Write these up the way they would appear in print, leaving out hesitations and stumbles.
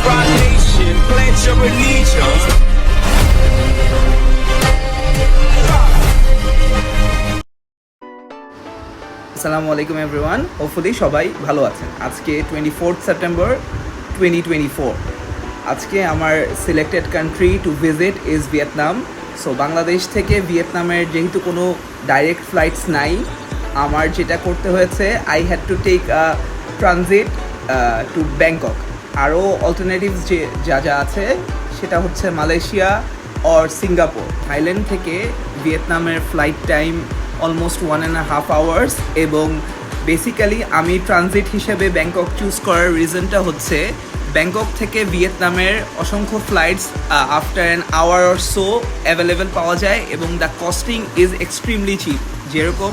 Rock Nation, pledge your allegiance. আসসালামু আলাইকুম everyone, hopefully সবাই ভালো আছেন। আজকে 24 সেপ্টেম্বর 2024। আজকে আমার selected country to visit is Vietnam. So Bangladesh থেকে ভিয়েতনামের যেহেতু কোনো ডাইরেক্ট ফ্লাইটস নাই, আমার যেটা করতে হয়েছে I had to take transit to Bangkok. আরও অল্টারনেটিভস যা আছে সেটা হচ্ছে মালয়েশিয়া অর সিঙ্গাপুর। থাইল্যান্ড থেকে ভিয়েতনামের ফ্লাইট টাইম অলমোস্ট 1.5 hours, এবং বেসিক্যালি আমি ট্রানজিট হিসেবে ব্যাংকক চুজ করার রিজনটা হচ্ছে ব্যাংকক থেকে ভিয়েতনামের অসংখ্য flights after an hour or so available পাওয়া যায়, এবং the costing is extremely cheap. যেরকম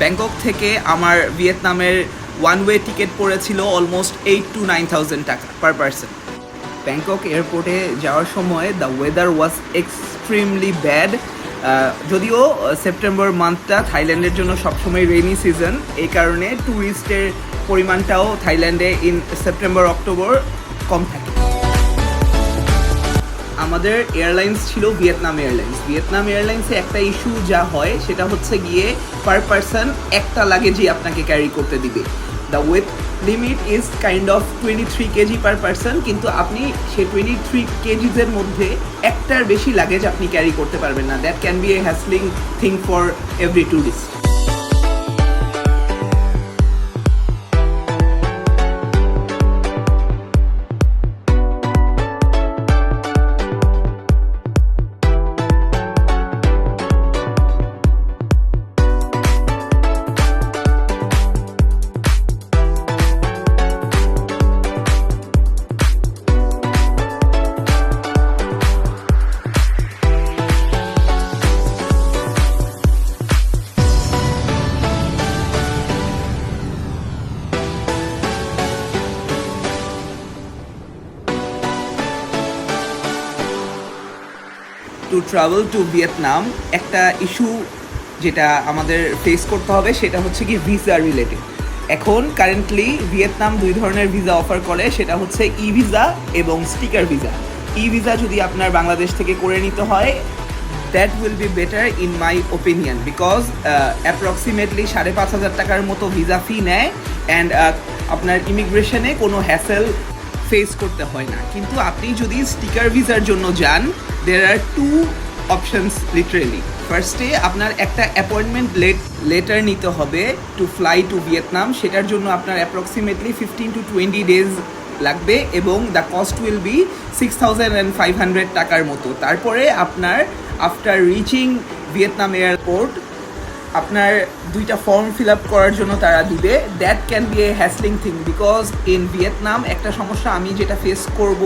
ব্যাংকক থেকে আমার ভিয়েতনামের ওয়ান ওয়ে টিকিট পড়েছিল অলমোস্ট 8,000 to 9,000 টাকা পার পারসন। ব্যাংকক এয়ারপোর্টে যাওয়ার সময় the weather was extremely bad. যদিও সেপ্টেম্বর মান্থটা থাইল্যান্ডের জন্য সবসময় রেইনি সিজন, এই কারণে ট্যুরিস্টের পরিমাণটাও থাইল্যান্ডে ইন সেপ্টেম্বর অক্টোবর কম থাকে। আমাদের এয়ারলাইন্স ছিল ভিয়েতনাম এয়ারলাইন্স। ভিয়েতনাম এয়ারলাইন্সে একটা ইস্যু যা হয় সেটা হচ্ছে গিয়ে পার পারসন একটা লাগেজই আপনাকে ক্যারি করতে দিবে। The weight limit is kind of 23 kg per person, কিন্তু আপনি সেই 23 kgs মধ্যে একটার বেশি লাগেজ আপনি ক্যারি করতে পারবেন না। That can be a hassling thing for every tourist. To travel to Vietnam একটা ইস্যু যেটা আমাদের ফেস করতে হবে সেটা হচ্ছে কি ভিসা রিলেটেড। এখন কারেন্টলি ভিয়েতনাম দুই ধরনের ভিসা অফার করে, সেটা হচ্ছে ই ভিসা এবং স্টিকার ভিসা। ই ভিসা যদি আপনার বাংলাদেশ থেকে করে নিতে হয়, that will be better in my opinion, because approximately 5,500 টাকার মতো ভিসা ফি নেয়, অ্যান্ড আপনার ইমিগ্রেশনে কোনো হ্যাসেল ফেস করতে হয় না। কিন্তু আপনি যদি স্টিকার ভিসার জন্য যান, there are two options literally. ফার্স্টে আপনার একটা অ্যাপয়েন্টমেন্ট লেটার নিতে হবে টু ফ্লাই টু ভিয়েতনাম। সেটার জন্য আপনার অ্যাপ্রক্সিমেটলি 15 to 20 days লাগবে, এবং দ্য কস্ট উইল বি 6,500 টাকার মতো। তারপরে আপনার আফটার রিচিং ভিয়েতনাম এয়ারপোর্ট আপনার দুইটা ফর্ম ফিল আপ করার জন্য তারা দিবে। That can be a hassling thing, because in Vietnam একটা সমস্যা আমি যেটা ফেস করব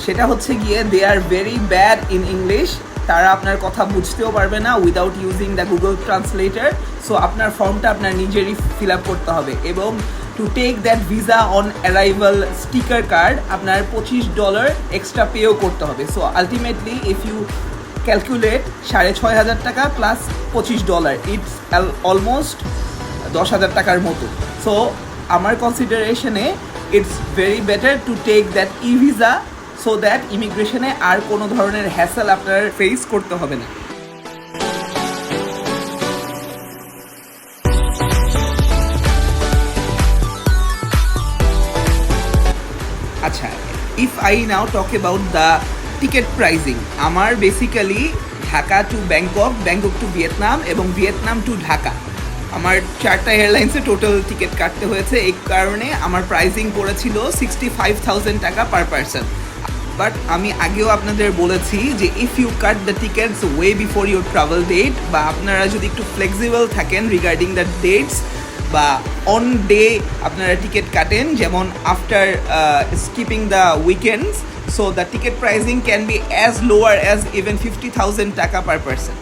সেটা হচ্ছে গিয়ে they are very bad in English. তারা আপনার কথা বুঝতেও পারবে না without using the Google translator. So আপনার ফর্মটা আপনার নিজেরই ফিল আপ করতে হবে, এবং to take that visa on arrival sticker card আপনার $25 এক্সট্রা পেও করতে হবে। So ultimately if you calculate 6,500 টাকা প্লাস $25, ইটস অলমোস্ট 10,000 টাকার মতো। সো আমার কনসিডারেশনে it's very better to take that e visa, so that ইমিগ্রেশনে আর কোনো ধরনের হ্যাসেল আপনার ফেস করতে হবে না। আচ্ছা, if I now talk about the ticket pricing, আমার basically Dhaka to Bangkok, Bangkok to Vietnam এবং ভিয়েতনাম টু ঢাকা, আমার 4টা এয়ারলাইন্সে টোটাল টিকিট কাটতে হয়েছে। এই কারণে আমার প্রাইজিং পড়েছিল 65,000 টাকা পার পারসন। বাট আমি আগেও আপনাদের বলেছি যে if you cut the tickets way before your travel date, বা আপনারা যদি একটু ফ্লেক্সিবল থাকেন রিগার্ডিং দ্য ডেটস, বা অন ডে আপনারা টিকিট কাটেন, যেমন after skipping the weekends, so the ticket pricing can be as lower as even 50,000 টাকা per person.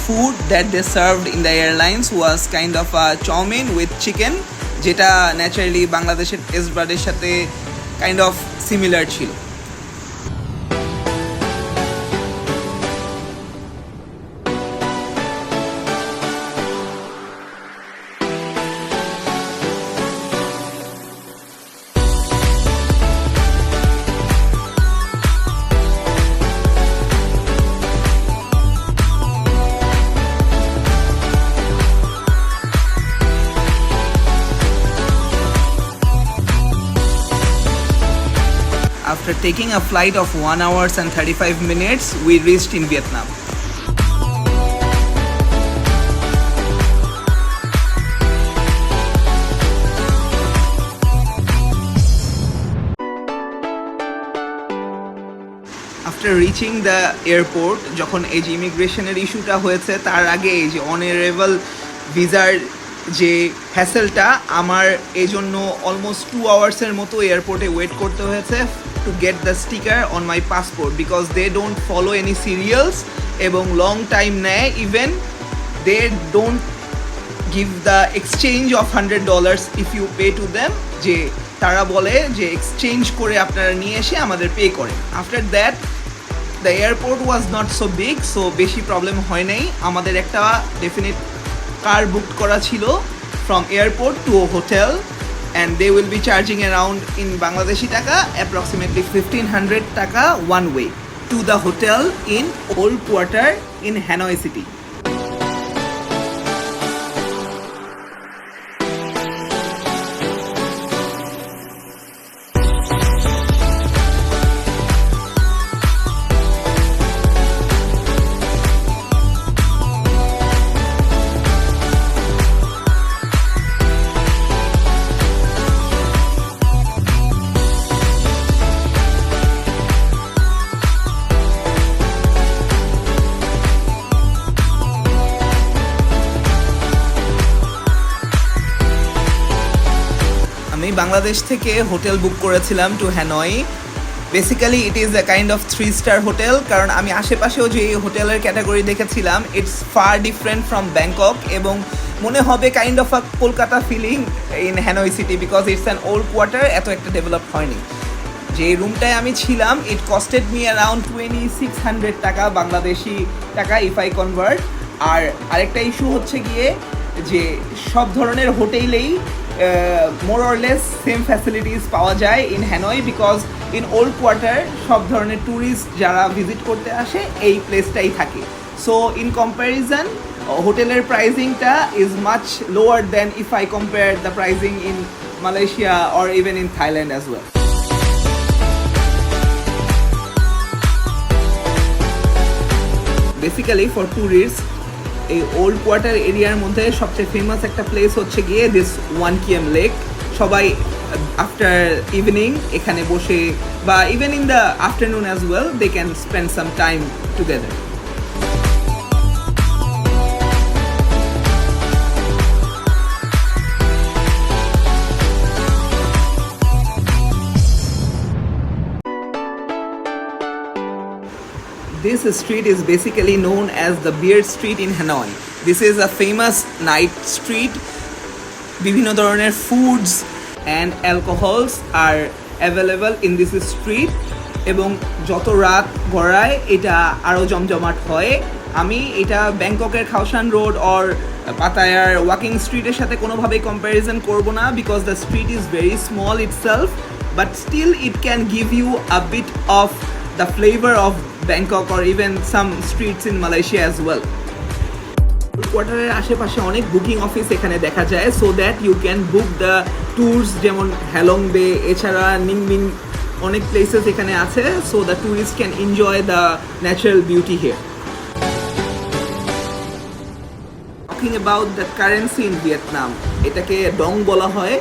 Food that they served in the airlines was kind of a chow mein with chicken, যেটা naturally বাংলাদেশের test বাডের সাথে kind of similar ছিল। taking a flight of 1 hour and 35 minutes, we reached in Vietnam. After reaching the airport, যখন এই যে ইমিগ্রেশনের ইস্যুটা হয়েছে তার আগে এই যে অনারেবল ভিসার যে হ্যাসেলটা আমার এই জন্য অলমোস্ট 2 আওয়ার্সের মতো এয়ারপোর্টে ওয়েট করতে হয়েছে to get the sticker on my passport because they don't follow any serials এবং লং টাইম নেয় even they don't give the exchange of $100 if you pay to them যে তারা বলে যে এক্সচেঞ্জ করে আপনারা নিয়ে এসে আমাদের পে করেন after that the airport was not so big so বেশি প্রবলেম হয় নাই আমাদের একটা ডেফিনিট কার বুক করা ছিল from airport to a hotel and they will be charging around in Bangladeshi taka approximately 1500 taka one way to the hotel in Old Quarter in Hanoi city. আমি বাংলাদেশ থেকে hotel book করেছিলাম to Hanoi basically it is a kind of 3-স্টার hotel কারণ আমি আশেপাশেও যে হোটেলের category দেখেছিলাম it's far different from Bangkok এবং মনে হবে kind of a Kolkata feeling in Hanoi city because it's an old quarter এত একটা ডেভেলপ হয়নি যে রুমটায় আমি ছিলাম ইট কস্টেড মি অ্যারাউন্ড 2600 টাকা বাংলাদেশি টাকা ইফ আই কনভার্ট আর আরেকটা ইস্যু হচ্ছে গিয়ে যে সব ধরনের হোটেলেই more or less same facilities পাওয়া যায় in Hanoi because in old quarter সব ধরনের ট্যুরিস্ট যারা ভিজিট করতে আসে এই প্লেসটাই থাকে সো ইন কম্প্যারিজন হোটেলের প্রাইসিংটা is much lower than if I compare the pricing in Malaysia or even in Thailand as well basically for tourist এই ওল্ড কোয়ার্টার এরিয়ার মধ্যে সবচেয়ে ফেমাস একটা প্লেস হচ্ছে গিয়ে দিস 1 km লেক সবাই আফটার ইভিনিং এখানে বসে বা even in the afternoon as well they can spend some time together This street is basically known as the Beard Street in Hanoi. This is a famous night street. বিভিন্ন ধরনের foods and alcohols are available in this street. এবং যত রাত গড়ায় এটা আরও জমজমাট হয় আমি এটা ব্যাংককের খাওসান রোড অর পাতায়ার ওয়াকিং স্ট্রিটের সাথে কোনোভাবেই কম্প্যারিজন করব না because the street is very small itself but still it can give you a bit of the flavour of Bangkok or even some streets in Malaysia as well. কোয়ার্টারের আশেপাশে অনেক booking office এখানে দেখা যায় so that you can book the tours যেমন Halong Bay এছাড়া নিংমিং অনেক প্লেসেস এখানে আছে so the tourist can enjoy the natural beauty here talking about the currency in Vietnam এটাকে ডং বলা হয়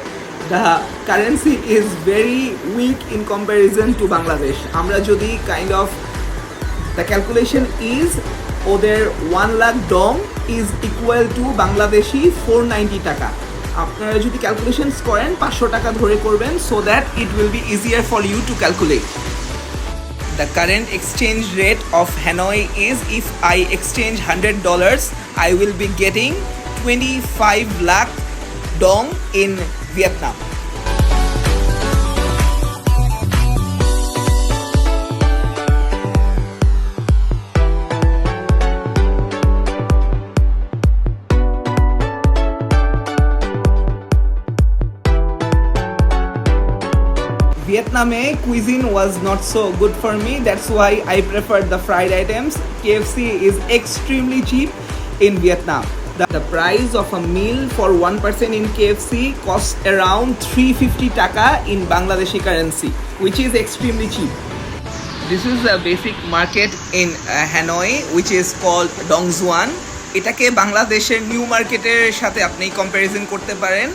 the currency is very weak in comparison to Bangladesh আমরা যদি kind of the calculation is ওদের 1 lakh dong is equal to Bangladeshi 490 টাকা আপনারা যদি calculations করেন 500 টাকা ধরে করবেন so that it will be easier for you to calculate the current exchange rate of Hanoi is if I exchange $100 I will be getting 25 lakh dong in Vietnam Vietnamese cuisine was not so good for me. That's why I preferred the fried items. KFC is extremely cheap in Vietnam. The price of a meal for one person in KFC costs around 350 taka in Bangladeshi currency, which is extremely cheap. This is a basic market in Hanoi which is called Dongzuan. এটাকে বাংলাদেশের new মার্কেটের সাথে আপনি comparison করতে পারেন.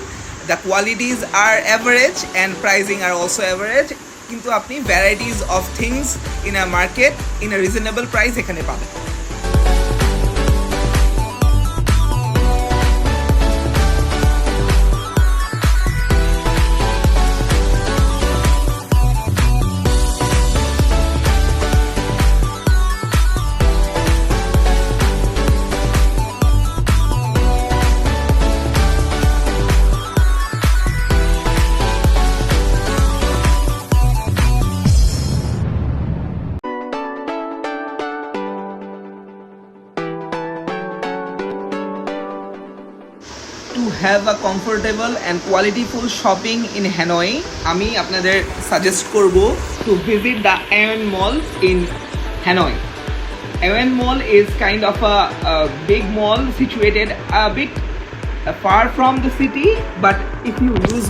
The qualities are average and pricing are also average. কিন্তু আপনি varieties of things in a market in a reasonable price এখানে পাবেন. To have a comfortable and qualityful shopping in Hanoi, আমি আপনাদের সাজেস্ট করব to visit the Aeon Mall in Hanoi. Aeon Mall is kind of a big mall situated a bit far from the city, but if you use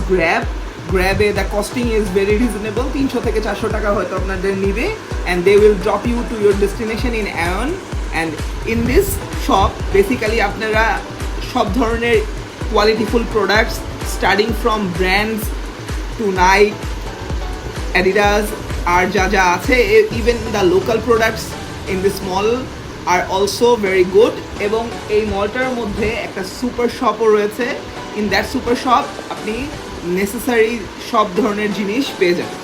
Grab the costing is very reasonable. 300 থেকে 400 টাকা হয়তো আপনাদের নিবে and they will drop you to your destination in Aeon. And in this shop basically আপনারা সব ধরনের qualityful products starting from brands to Nike, Adidas আর যা যা আছে, even the local products in this mall are also very good. এবং এই মলটার মধ্যে একটা সুপার শপও রয়েছে. in that super shop আপনি নেসেসারি সব ধরনের জিনিস পেয়ে যাবেন.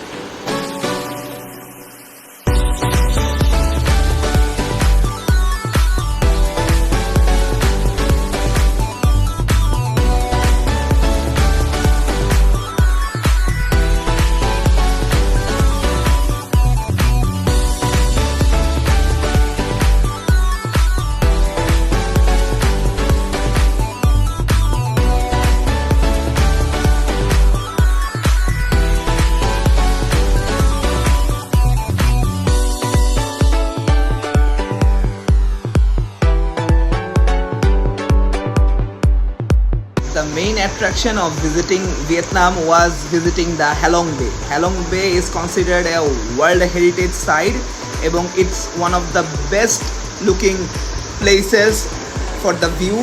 The main attraction of visiting Vietnam was visiting the Halong Bay. Halong Bay is considered a World Heritage Site এবং it's one of the best looking places for the view.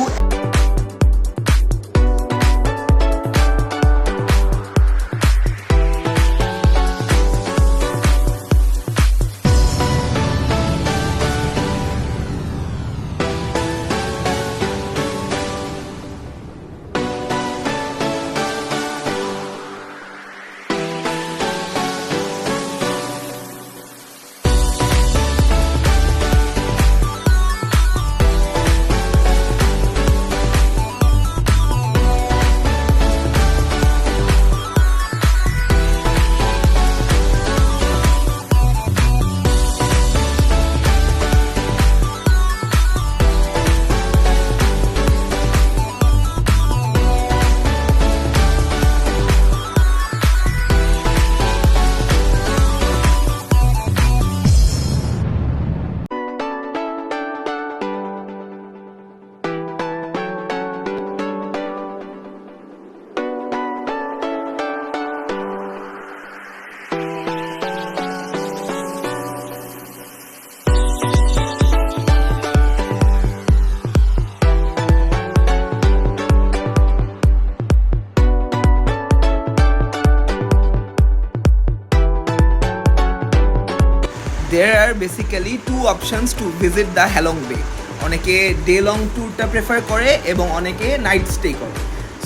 There are basically two options to visit the Halong Bay. অনেকে day long ট্যুরটা prefer করে এবং অনেকে night stay করে.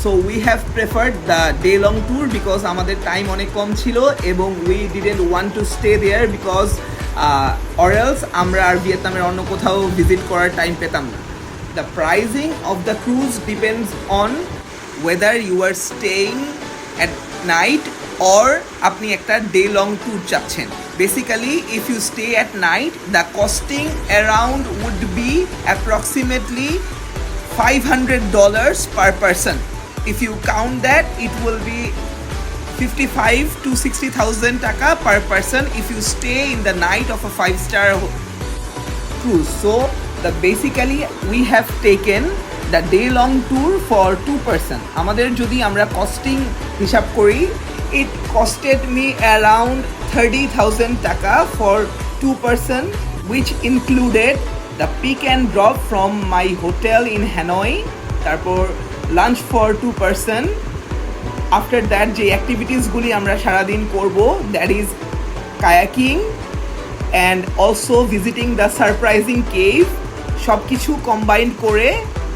So we have preferred the day long tour because আমাদের time অনেক কম ছিল এবং we didn't want to stay there because or else আমরা আর ভিয়েতনামের অন্য কোথাও ভিজিট করার টাইম পেতাম না. The pricing of the cruise depends on whether you are staying at night or আপনি একটা ডে লং ট্যুর চাচ্ছেন. Basically, if you stay at night, the costing around would be approximately $500 per person. If you count that, it will be 55 to 60,000 taka per person if you stay in the night of a 5-star cruise. So, basically we have taken the day long tour for 2 person. আমাদের যদি আমরা costing হিসাব করি, it costed me around 30,000 taka for 2-person, which included the pick and drop from my hotel in Hanoi, তারপর lunch for 2-person. After that যে অ্যাক্টিভিটিসগুলি আমরা সারাদিন করব, that is kayaking and also visiting the surprising cave, সব কিছু combine করে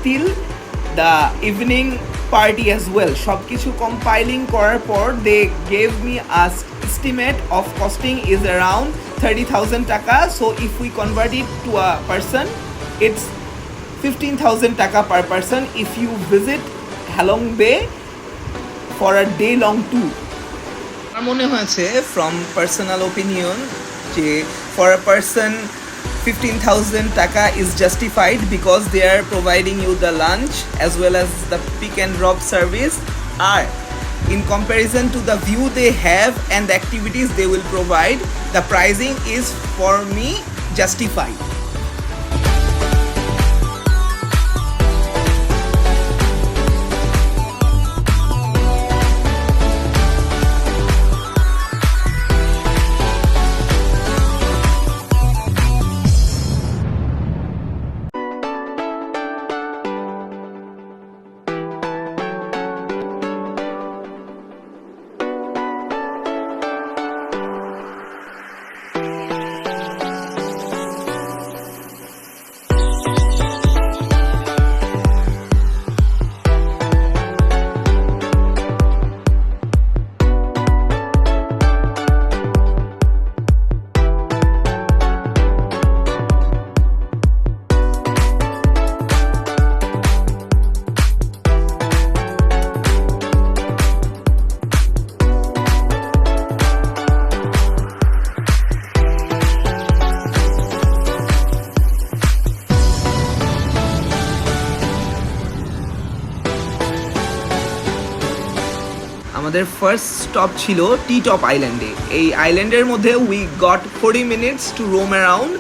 till the evening party as well. সব কিছু কম্পাইলিং করার পর they gave me a estimate of costing is around 30,000 টাকা. So if we convert it to a person, it's 15,000 টাকা per person if you visit Halong Bay for a day long tour. আমার মনে হয়েছে from personal opinion যে for a person 15,000 টাকা is justified because they are providing you the lunch as well as the pick and drop service, or in comparison to the view they have and the activities they will provide, the pricing is for me justified. আমাদের first stop ছিল টি top আইল্যান্ডে। এই আইল্যান্ডের মধ্যে we got 40 minutes to roam around,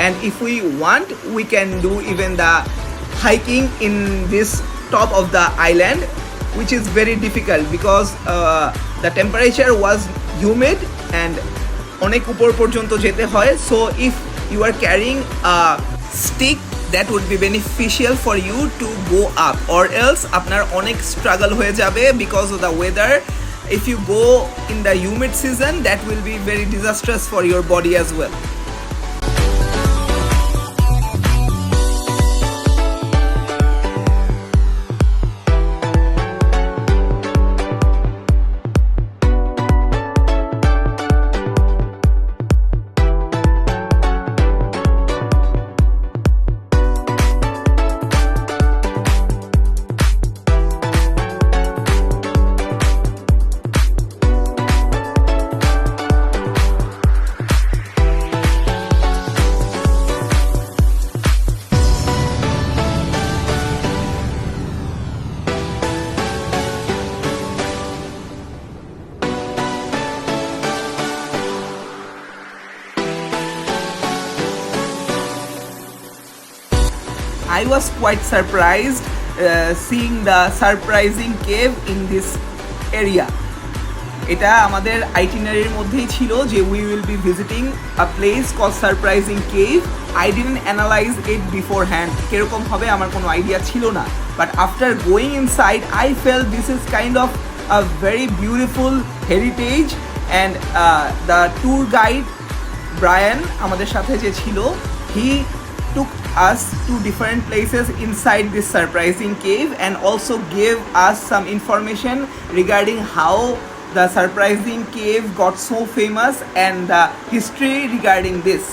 and if we want we can do even the hiking in this top of the island, which is very difficult because the temperature was humid and অনেক উপর পর্যন্ত যেতে হয়. So if you are carrying a stick, that would be beneficial for you to go up, or else আপনার অনেক struggle হয়ে যাবে because of the weather. If you go in the humid season, that will be very disastrous for your body as well. I was quite surprised seeing the surprising cave in this area. এটা আমাদের আইটিনারির মধ্যেই ছিল যে we will be visiting a place called surprising cave. I didn't analyze it beforehand. কিরকম হবে আমার কোনো idea ছিল না, but after going inside I felt this is kind of a very beautiful heritage, and the tour guide Brian আমাদের সাথে যে ছিল, he took us to different places inside this surprising cave and also gave us some information regarding how the surprising cave got so famous and the history regarding this.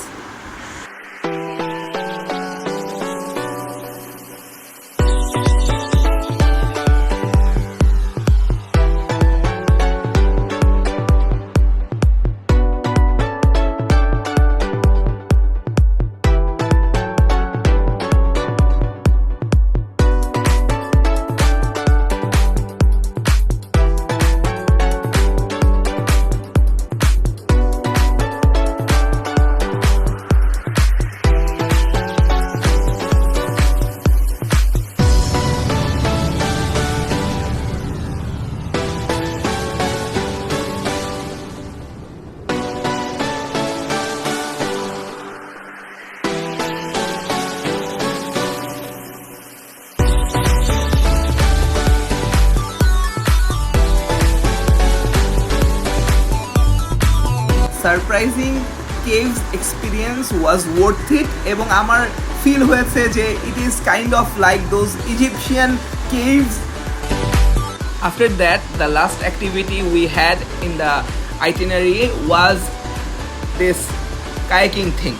Surprising caves experience was worth it এবং আমার feel হয়েছে যে it is kind of like those Egyptian caves. After that, the last activity we had in the itinerary was this kayaking thing.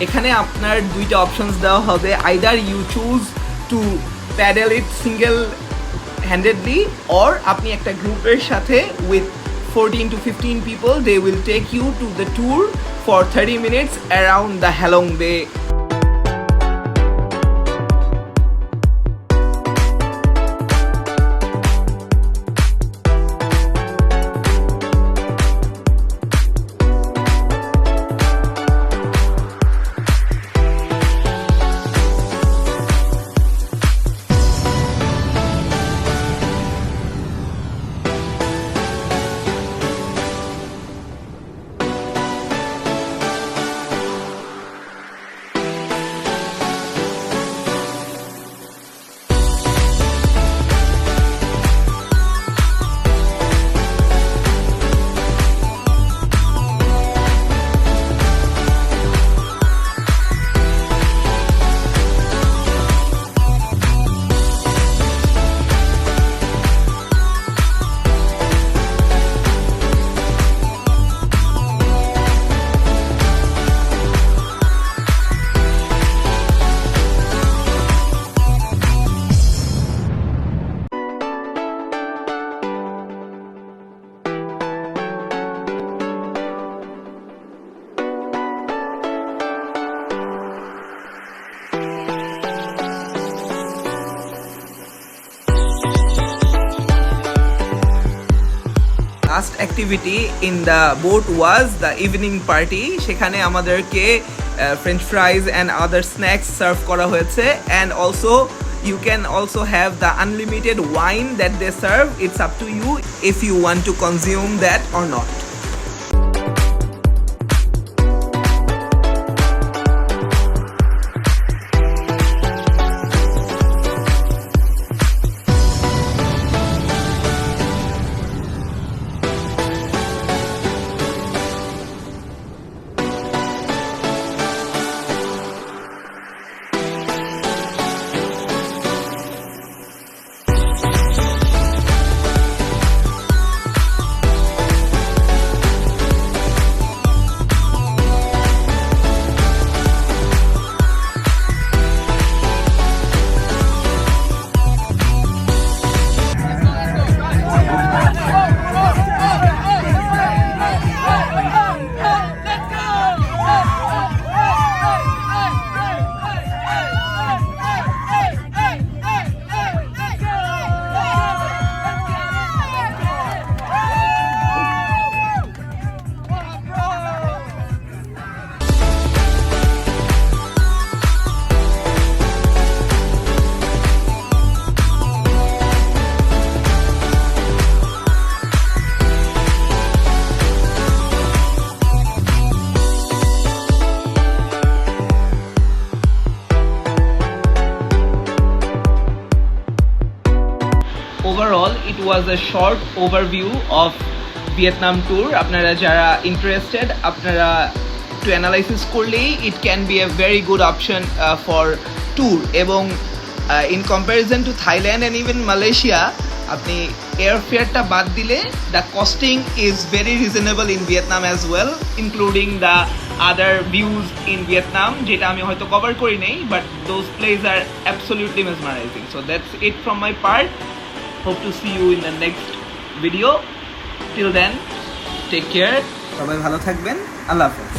এখানে আপনার দুইটা options দেওয়া হবে, either you choose to paddle it single handedly or আপনি একটা গ্রুপের সাথে with 14 to 15 people, they will take you to the tour for 30 minutes around the Halong Bay. Last activity in the boat was the evening party. সেখানে আমাদেরকে French fries and other snacks serve করা হয়েছে, and also you can also have the unlimited wine that they serve. It's up to you if you want to consume that or not. Overall, it was a short overview of Vietnam tour. আপনারা যারা interested, আপনারা to analysis করলেই it can be a very good option for tour. এবং in comparison to Thailand and even Malaysia, আপনি airfare-টা বাদ দিলে the costing is very reasonable in Vietnam as well, including the other views in Vietnam যেটা আমি হয়তো cover করি নাই, but those places are absolutely mesmerizing. So that's it from my part. Hope to see you in the next video. Till then, take care. সবাই ভালো থাকবেন। আল্লাহ হাফেজ।